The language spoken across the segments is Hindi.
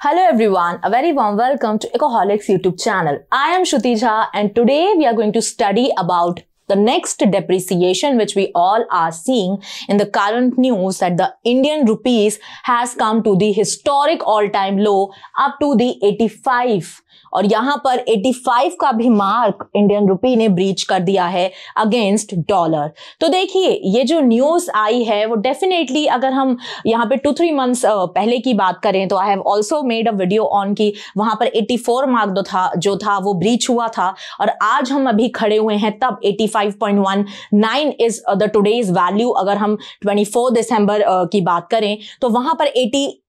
Hello everyone, a very warm welcome to Ecoholics YouTube channel. I am Shruti Jha and today we are going to study about the next depreciation which we all are seeing in the current news that the Indian rupees has come to the historic all-time low up to the 85 और यहाँ पर 85 का भी मार्क इंडियन रुपी ने ब्रीच कर दिया है अगेंस्ट डॉलर। तो देखिए ये जो न्यूज आई है वो डेफिनेटली अगर हम यहाँ पे 2-3 मंथ्स पहले की बात करें तो I have also made a video on की वहां पर 84 मार्क जो था वो ब्रीच हुआ था और आज हम अभी खड़े हुए हैं तब 85.19 इज द टुडेज वैल्यू। अगर हम 24 दिसंबर की बात करें तो वहां पर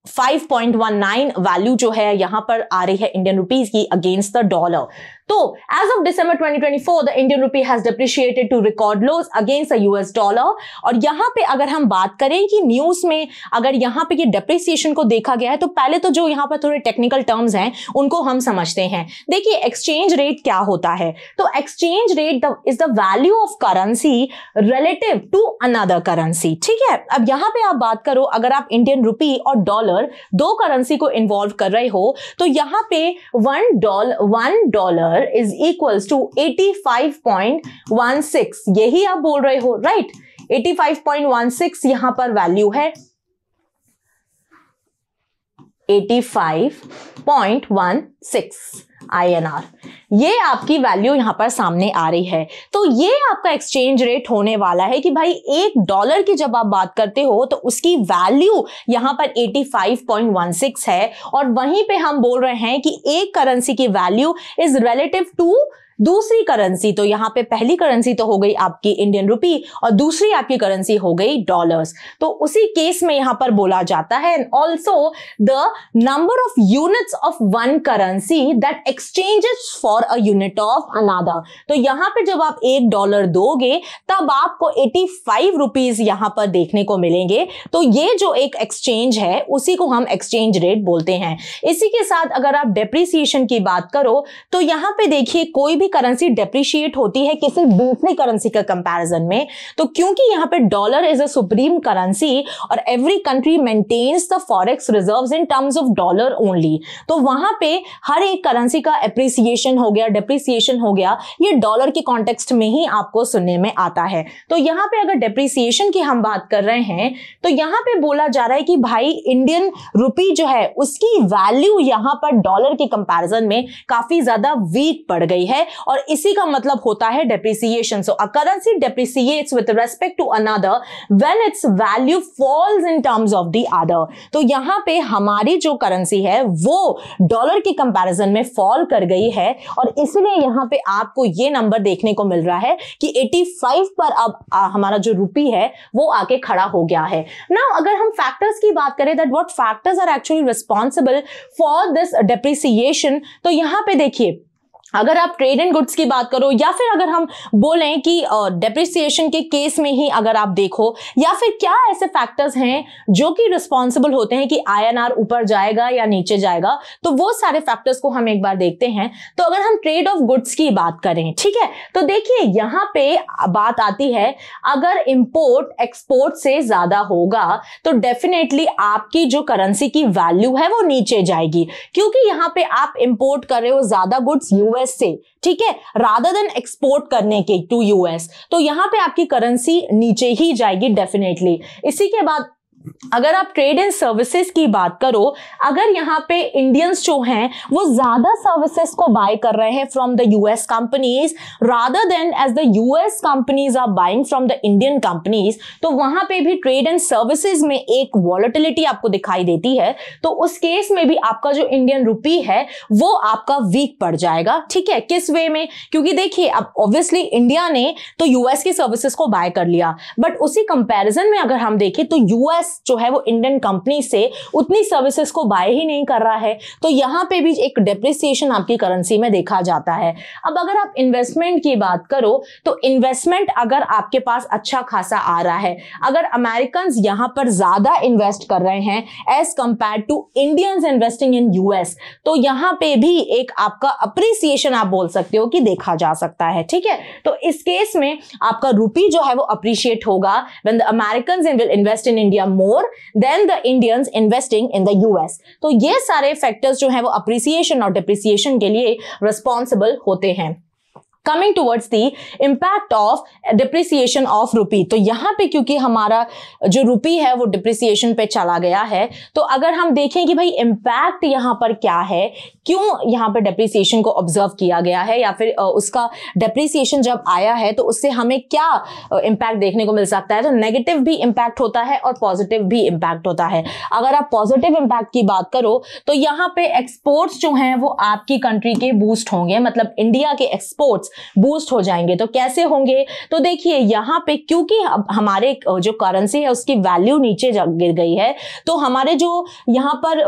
5.19 वैल्यू जो है यहां पर आ रही है इंडियन रुपीस की अगेंस्ट द डॉलर। तो as of December 2024 the Indian rupee has depreciated to record lows against the US dollar. और यहां पे अगर हम बात करें कि न्यूज में अगर यहां पे ये डिप्रिसिएशन को देखा गया है तो पहले तो जो यहां पर थोड़े टेक्निकल टर्म्स हैं उनको हम समझते हैं। देखिए एक्सचेंज रेट क्या होता है, तो exchange rate is the value of currency relative to another currency. ठीक है, अब यहां पे आप बात करो अगर आप इंडियन रुपी और डॉलर दो करेंसी को इन्वॉल्व कर रहे हो तो यहां पे $1 इज इक्वल्स टू 85.16, यही आप बोल रहे हो राइट। 85.16 यहां पर वैल्यू है, 85.16 INR, ये आपकी वैल्यू यहां पर सामने आ रही है। तो ये आपका एक्सचेंज रेट होने वाला है कि भाई $1 की जब आप बात करते हो तो उसकी वैल्यू यहां पर 85.16 है और वहीं पे हम बोल रहे हैं कि एक करेंसी की वैल्यू इज रिलेटिव टू दूसरी करेंसी। तो यहां पे पहली करेंसी तो हो गई आपकी इंडियन रुपी और दूसरी आपकी करेंसी हो गई डॉलर्स। तो उसी केस में यहां पर बोला जाता है also the number of units of one currency that exchanges for a unit of another. तो यहां पे जब आप $1 दोगे तब आपको 85 रुपीज यहां पर देखने को मिलेंगे। तो ये जो एक एक्सचेंज है उसी को हम एक्सचेंज रेट बोलते हैं। इसी के साथ अगर आप डेप्रिसिएशन की बात करो तो यहां पे देखिए कोई भी करेंसी डेप्रिशिएट होती है किसी दूसरी करेंसी के कंपैरिजन में, तो क्योंकि यहां पे dollar is a supreme currency और every country maintains the forex reserves in terms of dollar only, तो वहां पे हर एक करेंसी का एप्रिसिएशन हो गया, डेप्रिसिएशन हो गया, ये डॉलर के कॉन्टेक्स्ट में ही आपको सुनने में आता है। तो यहां पे अगर डेप्रिसिएशन की हम बात कर रहे हैं तो यहां पे बोला जा रहा है कि भाई इंडियन रुपी जो है उसकी वैल्यू यहां पर डॉलर के कंपैरिजन में काफी ज्यादा वीक पड़ गई है और इसी का मतलब होता है depreciation. So a currency depreciates with respect to another when its value falls in terms of the other. तो यहां पे हमारी जो करेंसी है वो डॉलर के कंपैरिजन में फॉल कर गई है और इसलिए यहां पे आपको ये नंबर देखने को मिल रहा है कि 85 पर अब हमारा जो रुपी है वो आके खड़ा हो गया है। नाउ अगर हम फैक्टर्स की बात करें that what factors are actually responsible for this depreciation, तो यहां पे देखिए अगर आप ट्रेड एंड गुड्स की बात करो या फिर अगर हम बोलें कि डेप्रिसिएशन के केस में ही अगर आप देखो या फिर क्या ऐसे फैक्टर्स हैं जो कि रिस्पॉन्सिबल होते हैं कि INR ऊपर जाएगा या नीचे जाएगा, तो वो सारे फैक्टर्स को हम एक बार देखते हैं। तो अगर हम ट्रेड ऑफ गुड्स की बात करें, ठीक है, तो देखिए यहां पे बात आती है अगर इंपोर्ट एक्सपोर्ट से ज्यादा होगा तो डेफिनेटली आपकी जो करेंसी की वैल्यू है वो नीचे जाएगी, क्योंकि यहां पे आप इंपोर्ट कर रहे हो ज्यादा गुड्स यूएस से, ठीक है, रादर देन एक्सपोर्ट करने के टू यूएस, तो यहां पे आपकी करेंसी नीचे ही जाएगी डेफिनेटली। इसी के बाद अगर आप ट्रेड एंड सर्विसेज की बात करो, अगर यहां पे इंडियंस जो हैं वो ज्यादा सर्विसेज को बाय कर रहे हैं from the US companies rather than as the US companies are buying from the Indian companies, तो वहां पे भी ट्रेड एंड सर्विसेज में एक वॉलेटिलिटी आपको दिखाई देती है। तो उस केस में भी आपका जो इंडियन रुपी है वो आपका वीक पड़ जाएगा। ठीक है, किस वे में, क्योंकि देखिए अब ऑब्वियसली इंडिया ने तो यूएस की सर्विसेज को बाय कर लिया, बट उसी कंपैरिजन में अगर हम देखें तो यूएस जो है वो इंडियन कंपनी से उतनी सर्विसेज को बाय ही नहीं कर रहा है, तो यहां पे भी एक डेप्रिसिएशन आपकी करेंसी में देखा जाता है। अब अगर आप इन्वेस्टमेंट की बात करो तो इन्वेस्टमेंट अगर आपके पास अच्छा खासा आ रहा है, अगर अमेरिकन यहां पर ज्यादा इन्वेस्ट कर रहे हैं as compare to Indians investing in US, तो यहां पे भी एक आपका अप्रिसिएशन आप बोल सकते हो कि देखा जा सकता है। ठीक है, तो इस केस में आपका रुपी जो है वो अप्रिशिएट होगा when the Americans will invest in India more more than the Indians investing in the US. तो ये सारे फैक्टर्स जो है वो अप्रिसिएशन और डिप्रिसिएशन के लिए रिस्पॉन्सिबल होते हैं। Coming towards the impact of depreciation of रुपी, तो यहाँ पे क्योंकि हमारा जो रुपी है वो डिप्रिसिएशन पे चला गया है, तो अगर हम देखें कि भाई इम्पैक्ट यहाँ पर क्या है, क्यों यहाँ पे डिप्रिसिएशन को ऑब्जर्व किया गया है, या फिर उसका डिप्रिसिएशन जब आया है तो उससे हमें क्या इम्पैक्ट देखने को मिल सकता है। तो नेगेटिव भी इम्पैक्ट होता है और पॉजिटिव भी इम्पैक्ट होता है। अगर आप पॉजिटिव इम्पैक्ट की बात करो तो यहाँ पे एक्सपोर्ट्स जो हैं वो आपकी कंट्री के बूस्ट होंगे, मतलब इंडिया के एक्सपोर्ट्स बूस्ट हो जाएंगे। तो कैसे होंगे, तो देखिए यहाँ पे क्योंकि हमारे जो करेंसी है उसकी वैल्यू नीचे गिर गई है, तो हमारे जो यहाँ पर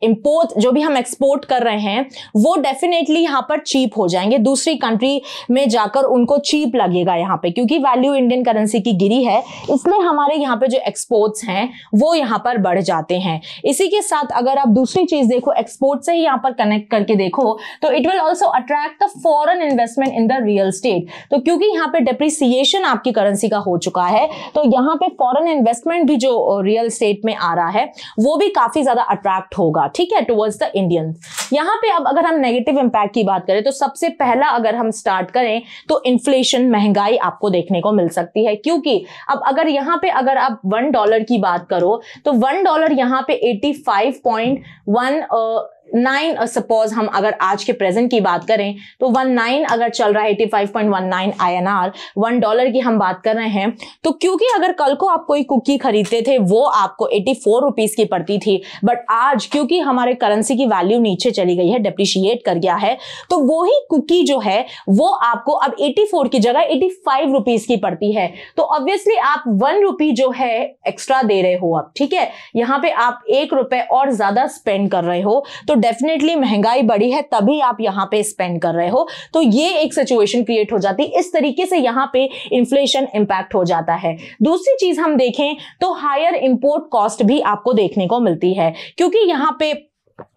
इंपोर्ट जो भी हम एक्सपोर्ट कर रहे हैं वो डेफिनेटली यहाँ पर चीप हो जाएंगे, दूसरी कंट्री में जाकर उनको चीप लगेगा यहाँ पे, क्योंकि वैल्यू इंडियन करेंसी की गिरी है, इसलिए हमारे यहाँ पे जो एक्सपोर्ट्स हैं वो यहाँ पर बढ़ जाते हैं। इसी के साथ अगर आप दूसरी चीज देखो, एक्सपोर्ट से ही यहाँ पर कनेक्ट करके देखो, तो it will also attract the foreign investment in the real estate. तो क्योंकि यहाँ पे डिप्रिसिएशन आपकी करेंसी का हो चुका है, तो यहाँ पे फॉरेन इन्वेस्टमेंट भी जो रियल स्टेट में आ रहा है वो भी काफी ज्यादा अट्रैक्ट होगा, ठीक है, टुवर्ड्स द इंडियन। यहाँ पे अब अगर हम नेगेटिव इंपैक्ट की बात करें तो सबसे पहला अगर हम स्टार्ट करें तो इन्फ्लेशन, महंगाई आपको देखने को मिल सकती है, क्योंकि अब अगर यहाँ पे अगर आप $1 की बात करो तो $1 यहाँ पे 85.19 सपोज हम अगर आज के प्रेजेंट की बात करें तो 19 अगर चल रहा है 85.19 INR, $1 की हम बात कर रहे हैं। तो क्योंकि अगर कल को आप कोई कुकी खरीदते थे वो आपको 84 रुपीज की पड़ती थी, बट आज क्योंकि हमारे करेंसी की वैल्यू नीचे चली गई है, डिप्रिशिएट कर गया है, तो वो ही कुकी जो है वो आपको अब 84 की जगह 85 रुपीज की पड़ती है। तो ऑब्वियसली आप 1 रुपी जो है एक्स्ट्रा दे रहे हो अब, ठीक है, यहाँ पे आप 1 रुपए और ज्यादा स्पेंड कर रहे हो, तो डेफिनेटली महंगाई बढ़ी है तभी आप यहां पे स्पेंड कर रहे हो। तो ये एक सिचुएशन क्रिएट हो जाती है, इस तरीके से यहां पे इन्फ्लेशन इंपैक्ट हो जाता है। दूसरी चीज हम देखें तो हायर इंपोर्ट कॉस्ट भी आपको देखने को मिलती है, क्योंकि यहां पे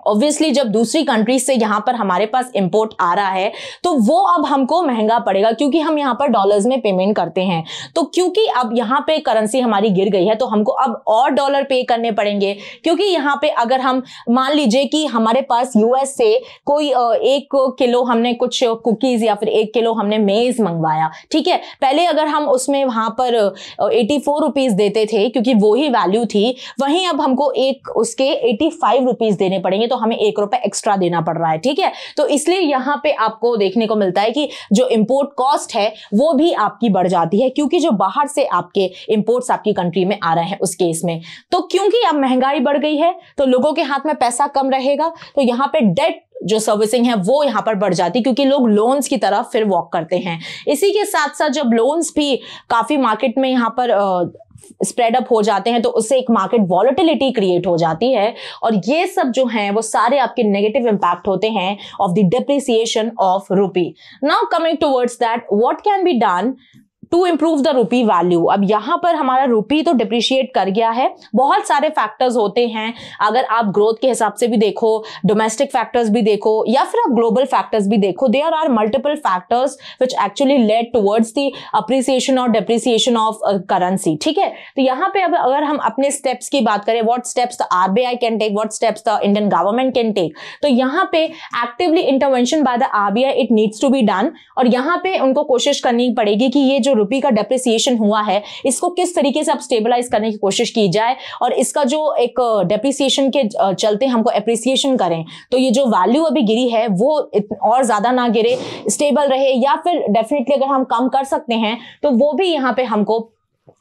ऑब्वियसली जब दूसरी कंट्री से यहां पर हमारे पास इंपोर्ट आ रहा है तो वो अब हमको महंगा पड़ेगा, क्योंकि हम यहां पर डॉलर्स में पेमेंट करते हैं। तो क्योंकि अब यहां पे करेंसी हमारी गिर गई है तो हमको अब और डॉलर पे करने पड़ेंगे, क्योंकि यहां पे अगर हम मान लीजिए कि हमारे पास यूएस से कोई 1 किलो हमने कुछ कुकीज या फिर 1 किलो हमने मेज मंगवाया, ठीक है, पहले अगर हम उसमें वहां पर 84 रुपीज देते थे क्योंकि वो ही वैल्यू थी, वहीं अब हमको एक उसके 85 रुपीज देने पड़ेंगे, तो हमें 1 रुपए एक्स्ट्रा देना पड़ रहा है, ठीक है। तो इसलिए यहां पे आपको देखने को मिलता है कि जो इंपोर्ट कॉस्ट है वो भी आपकी बढ़ जाती है, क्योंकि जो बाहर से आपके इंपोर्ट्स आपकी कंट्री में आ रहे हैं उस केस में। तो क्योंकि अब महंगाई बढ़ गई है तो लोगों के हाथ में पैसा कम रहेगा, तो यहां पे डेट जो सर्विसिंग है वो यहां पर बढ़ जाती है, क्योंकि लोग लोन्स की तरफ फिर वॉक करते हैं। इसी के साथ साथ जब लोन्स भी काफी मार्केट में यहां पर स्प्रेड अप हो जाते हैं तो उससे एक मार्केट वॉलेटिलिटी क्रिएट हो जाती है, और ये सब जो हैं वो सारे आपके नेगेटिव इंपैक्ट होते हैं of the depreciation of rupee. Now coming towards that what can be done to improve the rupee value. अब यहां पर हमारा रुपी तो डिप्रिशिएट कर गया है, बहुत सारे फैक्टर्स होते हैं, अगर आप ग्रोथ के हिसाब से भी देखो, डोमेस्टिक फैक्टर्स भी देखो, या फिर आप ग्लोबल फैक्टर्स भी देखो, there are multiple factors which actually led towards the appreciation और डिप्रिसिएशन ऑफ करेंसी, ठीक है। तो यहाँ पे अब अगर हम अपने स्टेप्स की बात करें, what steps the RBI can take, what steps the Indian government can take, तो यहाँ पे actively intervention by the RBI it needs to be done, और यहाँ पे उनको कोशिश करनी पड़ेगी कि ये जो रुपी का डेप्रिसिएशन हुआ है इसको किस तरीके से अब स्टेबलाइज करने की कोशिश की जाए, और इसका जो एक डेप्रिसिएशन के चलते हमको एप्रिसिएशन करें, तो ये जो वैल्यू अभी गिरी है वो और ज्यादा ना गिरे, स्टेबल रहे, या फिर डेफिनेटली अगर हम कम कर सकते हैं तो वो भी यहाँ पे हमको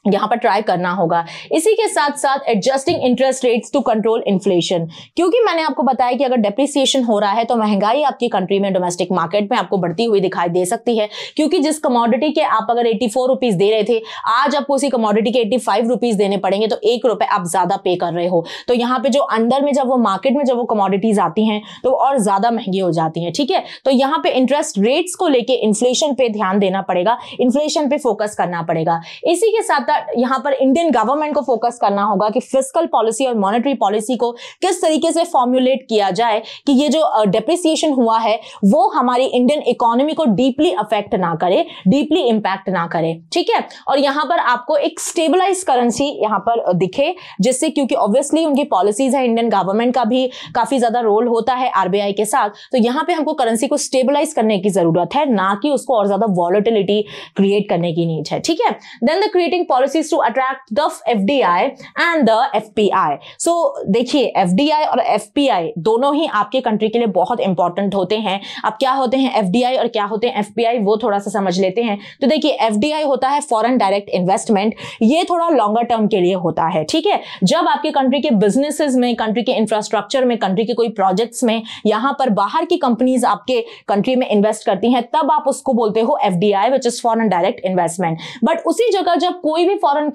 यहां पर ट्राई करना होगा। इसी के साथ साथ adjusting interest rates to control inflation, क्योंकि मैंने आपको बताया कि अगर डेप्रिसिएशन हो रहा है तो महंगाई आपकी कंट्री में डोमेस्टिक मार्केट में आपको बढ़ती हुई दिखाई दे सकती है, क्योंकि जिस कमोडिटी के आप अगर 84 रुपीज दे रहे थे, आज आपको उसी कमोडिटी के 85 रुपीज देने पड़ेंगे, तो 1 रुपए आप ज्यादा पे कर रहे हो। तो यहाँ पे जो अंदर में जब वो मार्केट में जब वो कमोडिटीज आती हैं तो और ज्यादा महंगी हो जाती है, ठीक है। तो यहाँ पे इंटरेस्ट रेट्स को लेके इन्फ्लेशन पे ध्यान देना पड़ेगा, इन्फ्लेशन पे फोकस करना पड़ेगा। इसी के साथ साथ साथ यहाँ पर इंडियन गवर्नमेंट को फोकस करना होगा कि फिस्कल पॉलिसी और मॉनेटरी पॉलिसी को किस तरीके से फॉर्मुलेट किया जाए कि ये जो डेप्रिसिएशन हुआ है वो हमारी इंडियन इकोनॉमी को डीपली अफेक्ट ना करे, डीपली इंपैक्ट ना करे, ठीक है। और यहाँ पर आपको एक स्टेबलाइज करेंसी यहाँ पर दिखे, जिससे क्योंकि ऑब्वियसली उनकी पॉलिसीज है, इंडियन गवर्नमेंट का भी काफी ज्यादा रोल होता है आरबीआई के साथ, तो यहाँ पे हमको करेंसी को स्टेबलाइज करने की जरूरत है, ना कि उसको और ज्यादा वॉलेटिलिटी क्रिएट करने की नीड है, ठीक है। Then the creating policies to attract the FDI and the FPI. So देखिए एफडीआई और एफपीआई दोनों ही आपके कंट्री के लिए बहुत इंपॉर्टेंट होते हैं। अब क्या होते हैं एफडीआई और क्या होते हैं एफपीआई, वो थोड़ा सा समझ लेते हैं। तो देखिए एफडीआई होता है फॉरेन डायरेक्ट इन्वेस्टमेंट, ये थोड़ा लॉन्गर टर्म के लिए होता है, ठीक है। जब आपके कंट्री के बिजनेसेस में, कंट्री के इंफ्रास्ट्रक्चर में, कंट्री के कोई प्रोजेक्ट्स में यहां पर बाहर की कंपनीज आपके कंट्री में इन्वेस्ट करती हैं, तब आप उसको बोलते हो FDI, which is foreign direct investment. But उसी जगह जब कोई भी फॉरेन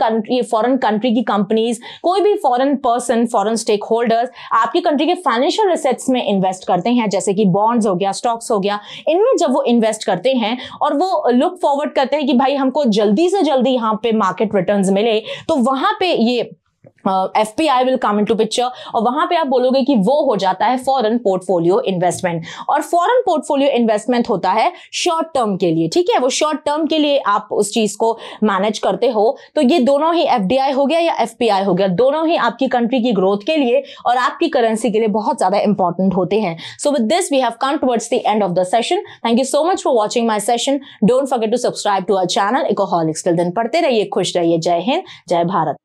कंट्री की कंपनीज, कोई भी foreign person, foreign stake holders आपकी कंट्री के फाइनेंशियल एसेट्स में इन्वेस्ट करते हैं, जैसे कि बॉन्ड्स हो गया, स्टॉक्स हो गया, इनमें जब वो इन्वेस्ट करते हैं और वो लुक फॉरवर्ड करते हैं कि भाई हमको जल्दी से जल्दी यहाँ पे मार्केट रिटर्न्स मिले, तो वहां पे ये FPI will come into picture, और वहां पे आप बोलोगे कि वो हो जाता है फॉरेन पोर्टफोलियो इन्वेस्टमेंट। और फॉरेन पोर्टफोलियो इन्वेस्टमेंट होता है शॉर्ट टर्म के लिए, ठीक है, वो शॉर्ट टर्म के लिए आप उस चीज को मैनेज करते हो। तो ये दोनों ही एफडीआई हो गया या एफपीआई हो गया, दोनों ही आपकी कंट्री की ग्रोथ के लिए और आपकी करेंसी के लिए बहुत ज्यादा इंपॉर्टेंट होते हैं। So with this we have come towards the end of the session. Thank you so much for watching my session. Don't forget to subscribe to our channel Ecoholics. Till then पढ़ते रहिए, खुश रहिए। जय हिंद, जय भारत।